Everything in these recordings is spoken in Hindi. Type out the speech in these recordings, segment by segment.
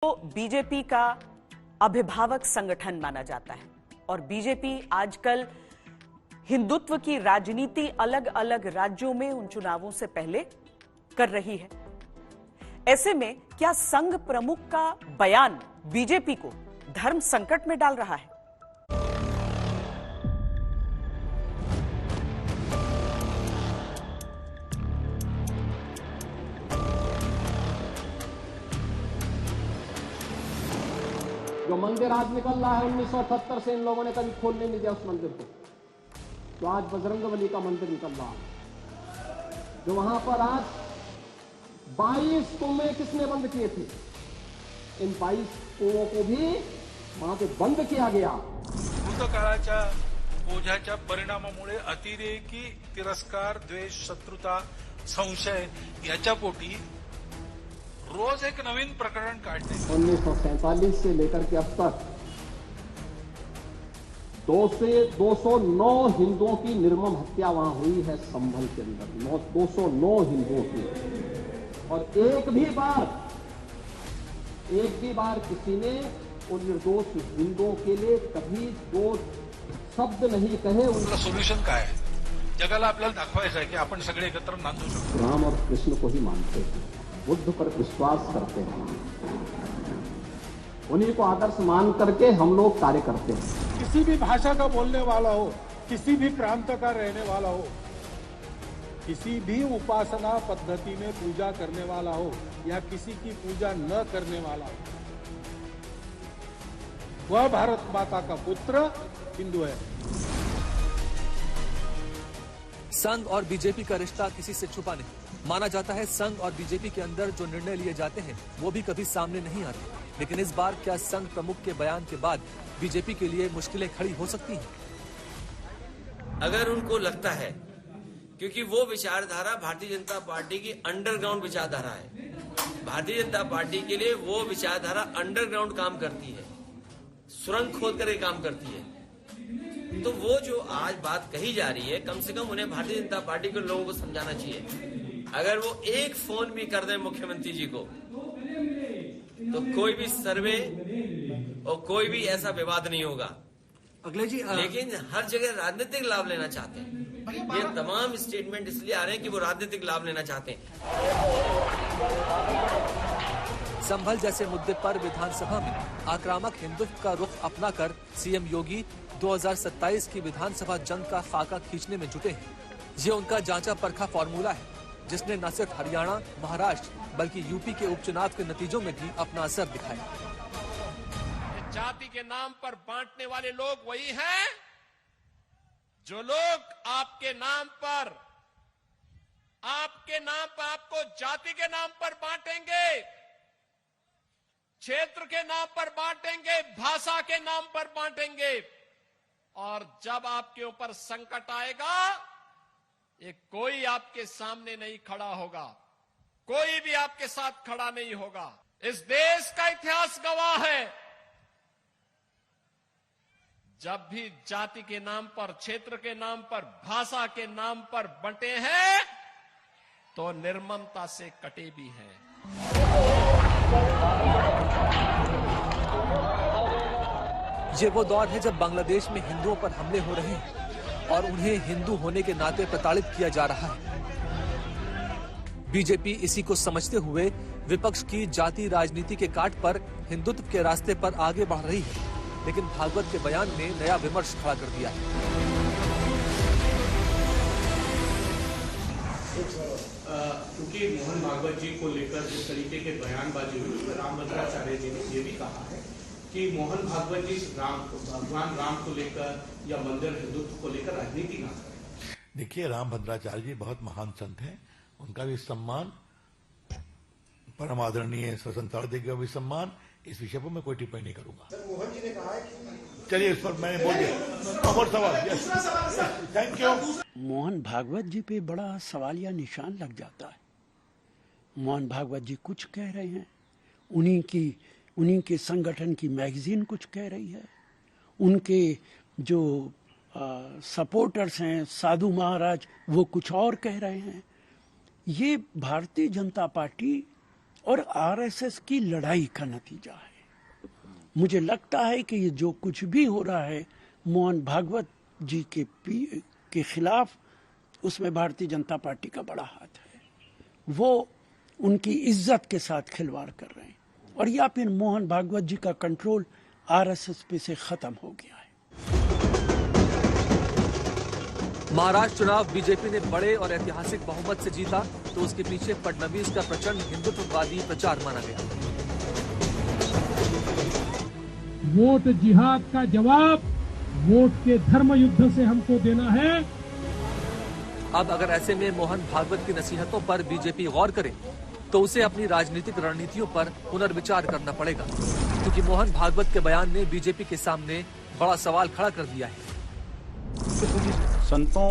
तो बीजेपी का अभिभावक संगठन माना जाता है और बीजेपी आजकल हिंदुत्व की राजनीति अलग अलग राज्यों में उन चुनावों से पहले कर रही है। ऐसे में क्या संघ प्रमुख का बयान बीजेपी को धर्म संकट में डाल रहा है? जो मंदिर आज निकल रहा है 1978 से इन लोगों ने कभी खोलने नहीं दिया उस मंदिर को, तो आज बजरंगबली का मंदिर निकल रहा है। जो वहां पर आज 22 कुएं किसने बंद किए थे, इन 22 कुओं को भी वहां पे बंद किया गया। भूतकाळाच्या ओझ्याच्या परिणामामुळे अतिरेकी तिरस्कार, द्वेष, शत्रुता, संशय याच्या पोटी रोज एक नवीन प्रकरण काढते। 1947 से लेकर के अब तक 209 हिंदुओं की निर्मम हत्या वहां हुई है संभल के अंदर, 209 हिंदुओं की। और एक भी बार किसी ने उन निर्दोष हिंदुओं के लिए कभी दो शब्द नहीं कहे। उनका सोल्यूशन काय है? जगाला आपल्याला दाखवायचं आहे की आपण सगळे एकत्र नांदू शकतो। राम और कृष्ण को ही मानते हैं, बुद्ध पर विश्वास करते हैं, उन्हीं को आदर्श मान करके हम लोग कार्य करते हैं। किसी भी भाषा का बोलने वाला हो, किसी भी प्रांत का रहने वाला हो, किसी भी उपासना पद्धति में पूजा करने वाला हो या किसी की पूजा न करने वाला हो, वह भारत माता का पुत्र हिंदू है। संघ और बीजेपी का रिश्ता किसी से छुपा नहीं। माना जाता है संघ और बीजेपी के अंदर जो निर्णय लिए जाते हैं वो भी कभी सामने नहीं आते, लेकिन इस बार क्या संघ प्रमुख के बयान के बाद बीजेपी के लिए मुश्किलें खड़ी हो सकती हैं? अगर उनको लगता है, क्योंकि वो विचारधारा भारतीय जनता पार्टी की अंडरग्राउंड विचारधारा है, भारतीय जनता पार्टी के लिए वो विचारधारा अंडरग्राउंड काम करती है, सुरंग खोद कर काम करती है। तो वो जो आज बात कही जा रही है, कम से कम उन्हें भारतीय जनता पार्टी के लोगों को समझाना चाहिए। अगर वो एक फोन भी कर दें मुख्यमंत्री जी को, तो कोई भी सर्वे और कोई भी ऐसा विवाद नहीं होगा। अगले जी लेकिन हर जगह राजनीतिक लाभ लेना चाहते हैं। ये तमाम स्टेटमेंट इसलिए आ रहे हैं कि वो राजनीतिक लाभ लेना चाहते हैं। संभल जैसे मुद्दे पर विधानसभा में आक्रामक हिंदुत्व का रुख अपनाकर सीएम योगी 2027 की विधानसभा जंग का फाका खींचने में जुटे हैं। ये उनका जांचा परखा फॉर्मूला है, जिसने न सिर्फ हरियाणा, महाराष्ट्र बल्कि यूपी के उपचुनाव के नतीजों में भी अपना असर दिखाया। जाति के नाम पर बांटने वाले लोग वही हैं जो लोग आपके नाम पर आपको जाति के नाम पर बांटेंगे, क्षेत्र के नाम पर बांटेंगे, भाषा के नाम पर बांटेंगे। और जब आपके ऊपर संकट आएगा, ये कोई आपके सामने नहीं खड़ा होगा, कोई भी आपके साथ खड़ा नहीं होगा। इस देश का इतिहास गवाह है, जब भी जाति के नाम पर, क्षेत्र के नाम पर, भाषा के नाम पर बंटे हैं, तो निर्ममता से कटे भी हैं। ये वो दौर है जब बांग्लादेश में हिंदुओं पर हमले हो रहे हैं और उन्हें हिंदू होने के नाते प्रताड़ित किया जा रहा है। बीजेपी इसी को समझते हुए विपक्ष की जाति राजनीति के काट पर हिंदुत्व के रास्ते पर आगे बढ़ रही है, लेकिन भागवत के बयान ने नया विमर्श खड़ा कर दिया है। क्योंकि मोहन भागवत जी को लेकर जिस तरीके के बयानबाजी हुई, रामभद्राचार्य जी ने ये भी कहा है कि मोहन भागवत जी भगवान राम को लेकर या मंदिर हिंदुत्व को लेकर राजनीति ना करें। देखिए, रामभद्राचार्य जी बहुत महान संत हैं, उनका भी सम्मान, परम आदरणीय स्वतंत्रता दिग्गज भी सम्मान, इस विषय पर मैं कोई टिप्पणी नहीं करूंगा। मोहन जी ने कहा है कि चलिए, इस पर मैंने बोल दिया। और सवाल, थैंक यू। मोहन भागवत जी पे बड़ा सवालिया निशान लग जाता है। मोहन भागवत जी कुछ कह रहे हैं, उन्हीं के संगठन की मैगजीन कुछ कह रही है, उनके जो सपोर्टर्स हैं साधु महाराज वो कुछ और कह रहे हैं। ये भारतीय जनता पार्टी और आरएसएस की लड़ाई का नतीजा है। मुझे लगता है कि ये जो कुछ भी हो रहा है मोहन भागवत जी के खिलाफ, उसमें भारतीय जनता पार्टी का बड़ा हाथ है। वो उनकी इज्जत के साथ खिलवाड़ कर रहे हैं और या फिर मोहन भागवत जी का कंट्रोल आरएसएस पे से खत्म हो गया है। महाराष्ट्र चुनाव बीजेपी ने बड़े और ऐतिहासिक बहुमत से जीता तो उसके पीछे फडणवीस का प्रचंड हिंदुत्ववादी प्रचार माना गया। वोट जिहाद का जवाब वोट के धर्म युद्ध से हमको देना है। अब अगर ऐसे में मोहन भागवत की नसीहतों पर बीजेपी गौर करे तो उसे अपनी राजनीतिक रणनीतियों पर पुनर्विचार करना पड़ेगा, क्योंकि मोहन भागवत के बयान ने बीजेपी के सामने बड़ा सवाल खड़ा कर दिया है। संतों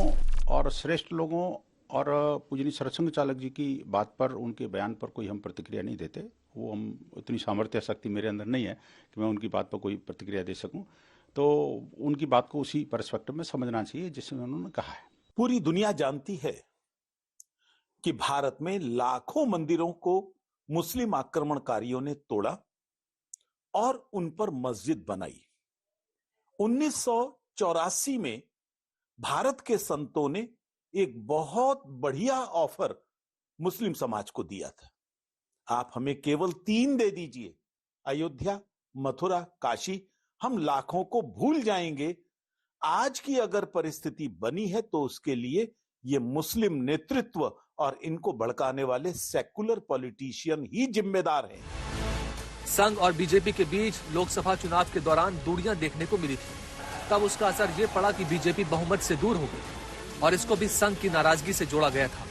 और श्रेष्ठ लोगों और पूजनीय सरसंघ चालक जी की बात पर, उनके बयान पर कोई हम प्रतिक्रिया नहीं देते। वो हम उतनी सामर्थ्य शक्ति मेरे अंदर नहीं है कि मैं उनकी बात पर कोई प्रतिक्रिया दे सकूं। तो उनकी बात को उसी पर्सपेक्टिव में समझना चाहिए जिसमें उन्होंने कहा है। पूरी दुनिया जानती है कि भारत में लाखों मंदिरों को मुस्लिम आक्रमणकारियों ने तोड़ा और उन पर मस्जिद बनाई। 1984 में भारत के संतों ने एक बहुत बढ़िया ऑफर मुस्लिम समाज को दिया था। आप हमें केवल 3 दे दीजिए, अयोध्या, मथुरा, काशी, हम लाखों को भूल जाएंगे। आज की अगर परिस्थिति बनी है तो उसके लिए ये मुस्लिम नेतृत्व और इनको भड़काने वाले सेकुलर पॉलिटिशियन ही जिम्मेदार हैं। संघ और बीजेपी के बीच लोकसभा चुनाव के दौरान दूरियां देखने को मिली थी। तब उसका असर ये पड़ा कि बीजेपी बहुमत से दूर हो गई और इसको भी संघ की नाराजगी से जोड़ा गया था।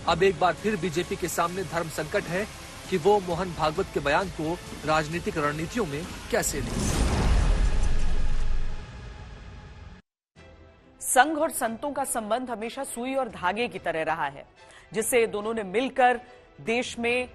अब एक बार फिर बीजेपी के सामने धर्म संकट है कि वो मोहन भागवत के बयान को राजनीतिक रणनीतियों में कैसे लें। संघ और संतों का संबंध हमेशा सुई और धागे की तरह रहा है, जिससे दोनों ने मिलकर देश में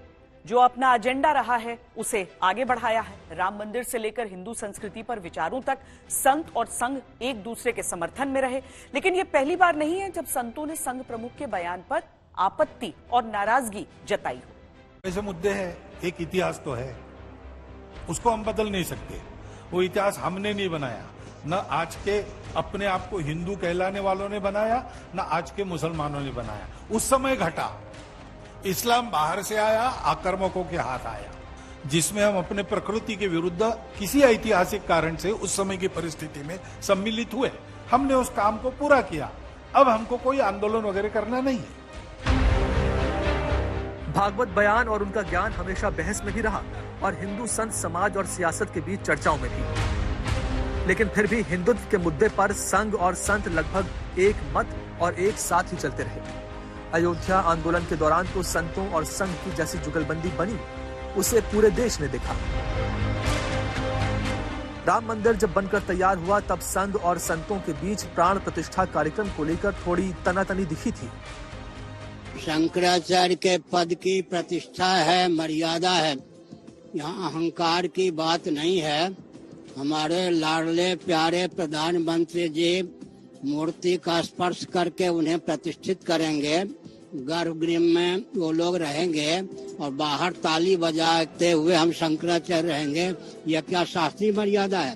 जो अपना एजेंडा रहा है उसे आगे बढ़ाया है। राम मंदिर से लेकर हिंदू संस्कृति पर विचारों तक संत और संघ एक दूसरे के समर्थन में रहे। लेकिन यह पहली बार नहीं है जब संतों ने संघ प्रमुख के बयान पर आपत्ति और नाराजगी जताई हो। ऐसे मुद्दे हैं, एक इतिहास तो है, उसको हम बदल नहीं सकते। वो इतिहास हमने नहीं बनाया, न आज के अपने आप को हिंदू कहलाने वालों ने बनाया, न आज के मुसलमानों ने बनाया। उस समय घटा, इस्लाम बाहर से आया, आक्रमकों के हाथ आया, जिसमें हम अपने प्रकृति के विरुद्ध किसी ऐतिहासिक कारण से उस समय की परिस्थिति में सम्मिलित हुए। हमने उस काम को पूरा किया। अब हमको कोई आंदोलन वगैरह करना नहीं है। भागवत बयान और उनका ज्ञान हमेशा बहस में ही रहा और हिंदू संत समाज और सियासत के बीच चर्चाओं में भी। लेकिन फिर भी हिंदुत्व के मुद्दे पर संघ और संत लगभग एक मत और एक साथ ही चलते रहे। अयोध्या आंदोलन के दौरान तो संतों और संघ की जैसी जुगलबंदी बनी, उसे पूरे देश ने देखा। राम मंदिर जब बनकर तैयार हुआ तब संघ और संतों के बीच प्राण प्रतिष्ठा कार्यक्रम को लेकर थोड़ी तनातनी दिखी थी। शंकराचार्य के पद की प्रतिष्ठा है, मर्यादा है, यहाँ अहंकार की बात नहीं है। हमारे लाडले प्यारे प्रधानमंत्री जी मूर्ति का स्पर्श करके उन्हें प्रतिष्ठित करेंगे, गर्भगृह में वो लोग रहेंगे और बाहर ताली बजाते हुए हम शंकराचार्य रहेंगे। यह क्या शास्त्रीय मर्यादा है?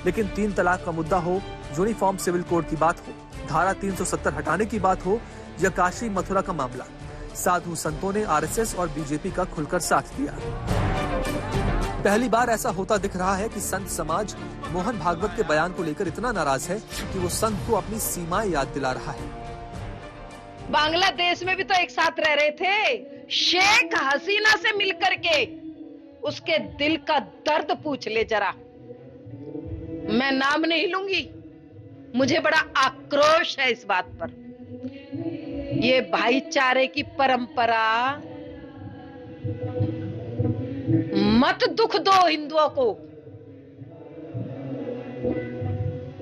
लेकिन 3 तलाक का मुद्दा हो, यूनिफॉर्म सिविल कोड की बात हो, धारा 370 हटाने की बात हो या काशी मथुरा का मामला, साधु संतों ने आरएसएस और बीजेपी का खुलकर साथ दिया। पहली बार ऐसा होता दिख रहा है कि संत समाज मोहन भागवत के बयान को लेकर इतना नाराज है कि वो संघ को अपनी सीमाएं याद दिला रहा है। बांग्लादेश में भी तो एक साथ रह रहे थे। शेख हसीना से मिलकर के उसके दिल का दर्द पूछ ले जरा। मैं नाम नहीं लूंगी, मुझे बड़ा आक्रोश है इस बात पर। ये भाईचारे की परंपरा, मत दुख दो हिंदुओं को।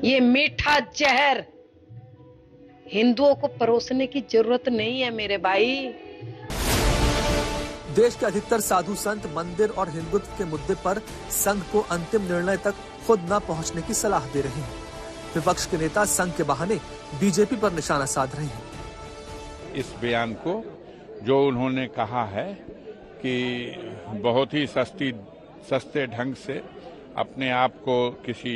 ये मीठा जहर हिंदुओं को परोसने की जरूरत नहीं है मेरे भाई। देश के अधिकतर साधु संत मंदिर और हिंदुत्व के मुद्दे पर संघ को अंतिम निर्णय तक खुद न पहुंचने की सलाह दे रहे हैं। विपक्ष के नेता संघ के बहाने बीजेपी पर निशाना साध रहे हैं। इस बयान को जो उन्होंने कहा है कि बहुत ही सस्ते ढंग से अपने आप को किसी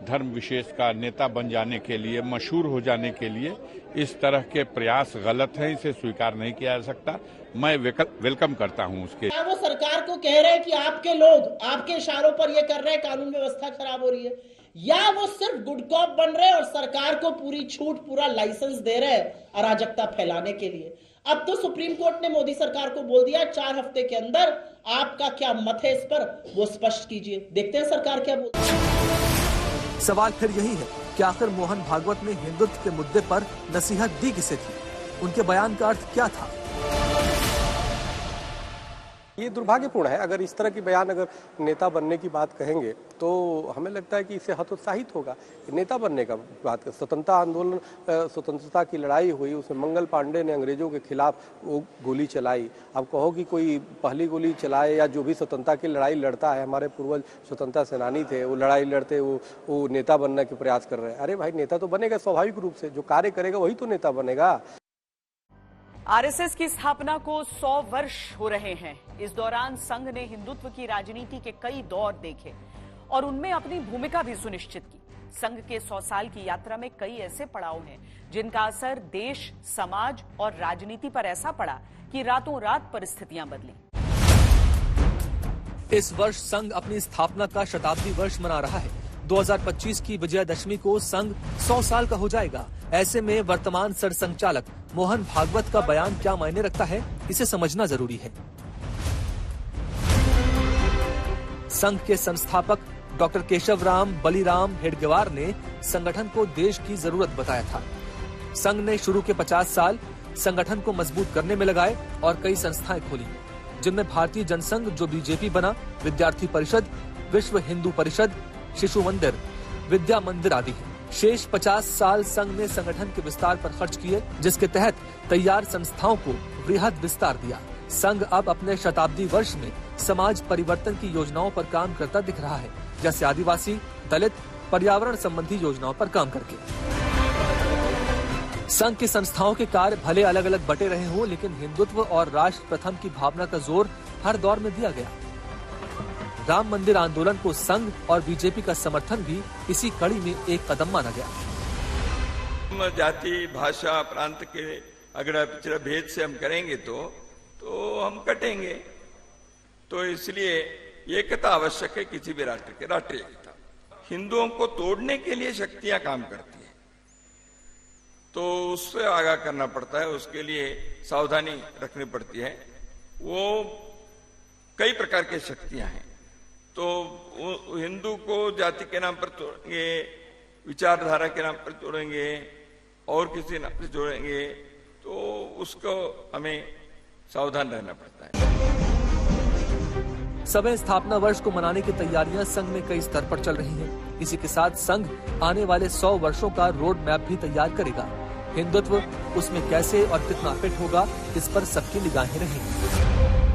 धर्म विशेष का नेता बन जाने के लिए, मशहूर हो जाने के लिए इस तरह के प्रयास गलत हैं, इसे स्वीकार नहीं किया जा सकता। मैं वेलकम करता हूं उसके। वो सरकार को कह रहे हैं कि आपके लोग आपके इशारों पर ये कर रहे हैं, कानून व्यवस्था खराब हो रही है, या वो सिर्फ गुड कॉप बन रहे हैं और सरकार को पूरी छूट, पूरा लाइसेंस दे रहे हैं अराजकता फैलाने के लिए। अब तो सुप्रीम कोर्ट ने मोदी सरकार को बोल दिया 4 हफ्ते के अंदर आपका क्या मत है इस पर वो स्पष्ट कीजिए। देखते हैं सरकार क्या बोलती है। सवाल फिर यही है कि आखिर मोहन भागवत ने हिंदुत्व के मुद्दे पर नसीहत दी किसे थी? उनके बयान का अर्थ क्या था? ये दुर्भाग्यपूर्ण है। अगर इस तरह की बयान अगर नेता बनने की बात कहेंगे तो हमें लगता है कि इससे हतोत्साहित होगा। नेता बनने का बात, स्वतंत्रता आंदोलन, स्वतंत्रता की लड़ाई हुई, उसमें मंगल पांडे ने अंग्रेजों के खिलाफ वो गोली चलाई। अब कहो कि कोई पहली गोली चलाए या जो भी स्वतंत्रता की लड़ाई लड़ता है, हमारे पूर्वज स्वतंत्रता सेनानी थे, वो लड़ाई लड़ते वो नेता बनने के प्रयास कर रहे हैं। अरे भाई, नेता तो बनेगा स्वाभाविक रूप से, जो कार्य करेगा वही तो नेता बनेगा। आरएसएस की स्थापना को 100 वर्ष हो रहे हैं। इस दौरान संघ ने हिंदुत्व की राजनीति के कई दौर देखे और उनमें अपनी भूमिका भी सुनिश्चित की। संघ के 100 साल की यात्रा में कई ऐसे पड़ाव हैं जिनका असर देश, समाज और राजनीति पर ऐसा पड़ा कि रातों रात परिस्थितियां बदली। इस वर्ष संघ अपनी स्थापना का शताब्दी वर्ष मना रहा है। 2025 की विजयादशमी को संघ 100 साल का हो जाएगा। ऐसे में वर्तमान सरसंघचालक मोहन भागवत का बयान क्या मायने रखता है, इसे समझना जरूरी है। संघ के संस्थापक डॉक्टर केशवराम बलिराम हेडगेवार ने संगठन को देश की जरूरत बताया था। संघ ने शुरू के 50 साल संगठन को मजबूत करने में लगाए और कई संस्थाएं खोली, जिनमें भारतीय जनसंघ जो बीजेपी बना, विद्यार्थी परिषद, विश्व हिंदू परिषद, शिशु मंदिर, विद्या मंदिर आदि है। शेष 50 साल संघ ने संगठन के विस्तार पर खर्च किए, जिसके तहत तैयार संस्थाओं को वृहद विस्तार दिया। संघ अब अपने शताब्दी वर्ष में समाज परिवर्तन की योजनाओं पर काम करता दिख रहा है, जैसे आदिवासी, दलित, पर्यावरण संबंधी योजनाओं पर काम करके। संघ की संस्थाओं के कार्य भले अलग अलग बटे रहे हों, लेकिन हिंदुत्व और राष्ट्र प्रथम की भावना का जोर हर दौर में दिया गया। राम मंदिर आंदोलन को संघ और बीजेपी का समर्थन भी इसी कड़ी में एक कदम माना गया। जाति, भाषा, प्रांत के अगर पिछड़ा भेद से हम करेंगे तो हम कटेंगे। तो इसलिए एकता आवश्यक है किसी भी राष्ट्र के, राष्ट्रीय एकता। हिंदुओं को तोड़ने के लिए शक्तियां काम करती है, तो उससे आगाह करना पड़ता है, उसके लिए सावधानी रखनी पड़ती है। वो कई प्रकार की शक्तियां हैं, तो हिंदू को जाति के नाम पर तोड़ेंगे, विचारधारा के नाम पर तोड़ेंगे और किसी नाम से जोड़ेंगे, तो उसको हमें सावधान रहना पड़ता है। सभा स्थापना वर्ष को मनाने की तैयारियां संघ में कई स्तर पर चल रही हैं। इसी के साथ संघ आने वाले 100 वर्षों का रोड मैप भी तैयार करेगा। हिंदुत्व उसमें कैसे और कितना फिट होगा, इस पर सबकी निगाहें रहेंगी।